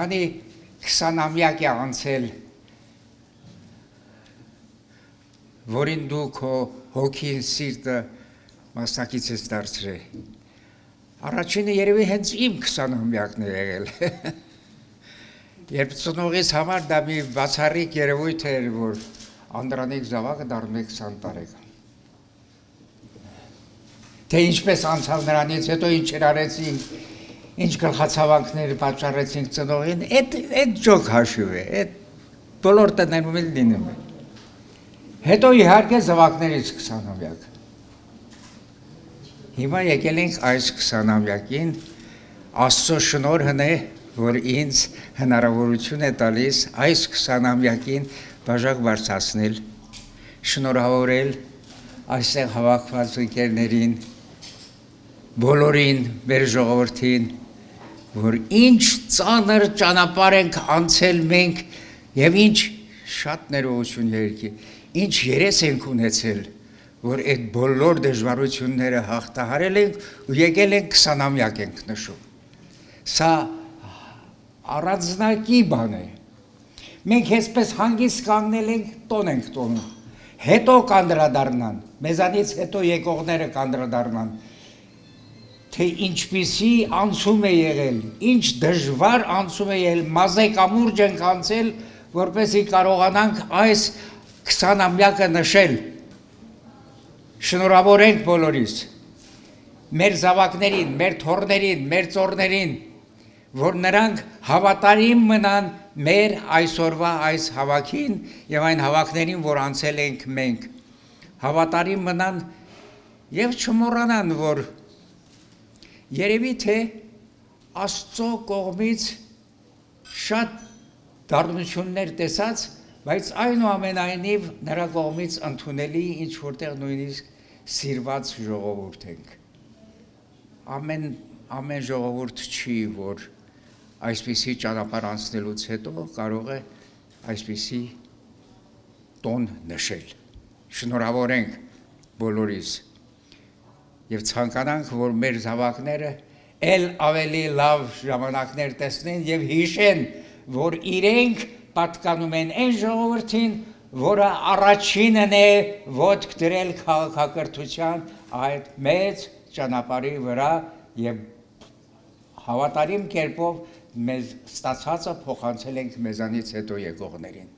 քանի 20-ամյակ է անցել, որին դու քո հոգին սիրտը մասնակից ես դարձրել։ Առաջինը երևի հենց իմ 20-ամյակն է եղել։ Երբ ծնողիս համար դա մի բացառիկ երևույթ էր, որ անդրանիկ զավակը դառնում է 20 տարեկան։ Թե ինչպես անցավ նրանից հետո ինչ արեցինք, ինչ գլխացավանքներ պատճառեցինք ծնողին, այդ ջոկ հաշիվ է, այդ բոլոր տներում էլ լինում է։ Հետո իհարկե զավակներից 20-ամյակ։ Հիմա եկել ենք այս 20-ամյակին, Աստծո շնորհն է, որ ինձ հնարավորություն է տալիս այս 20-ամյակին բաժակ բարձրացնել, շնորհավորել այստեղ հավաքված ընկերներին, բոլորին, մեր ժողովրդին, որ ինչ ծանր ճանապարհ ենք անցել մենք եւ ինչ շատ ներողություն երգի, ինչ երես ենք ունեցել, որ այդ բոլոր դժվարությունները հաղթահարել ենք ու եկել ենք 20-ամյակ ենք նշում։ Սա առանձնակի բան է։ Մենք այսպես հանգիստ կանգնել ենք, տոն ենք տոնում, հետո կանդրադառնան, մեզանից հետո եկողները կանդրադառնան, թե ինչպիսի անցում է եղել, ինչ դժվար անցում է եղել, մազեկամուրջ ենք անցել, որպեսզի կարողանանք այս 20-ամյակը նշել։ Շնորհավորենք բոլորիս, մեր զավակներին, մեր թոռներին, մեր ծոռներին, որ նրանք հավատարիմ մնան մեր այսօրվա այս հավաքին եւ այն հավաքներին, որ անցել ենք մենք, հավատարիմ մնան եւ չմոռանան, որ երևի թե Աստծո կողմից շատ դառնություններ տեսած, բայց այնուամենայնիվ նրա կողմից ընդունելի ինչ որտեղ նույնիսկ սիրված ժողովուրդ ենք։ Ամեն ժողովուրդ չի, որ այսպիսի ճանապարհ անցնելուց հետո կարող է այսպիսի տոն նշել։ Շնորհավորենք բոլորիս եւ ցանկանանք, որ մեր զավակները ել ավելի լավ ժամանակներ տեսնեն եւ հիշեն, որ իրենք պատկանում են այն ժողովրդին, որը առաջինն է ոտք դրել քաղաքակրթության այդ մեծ ճանապարհի վրա եւ հավատարիմ կերպով մեզ ստացածը փոխանցել ենք մեզանից հետո եկողներին։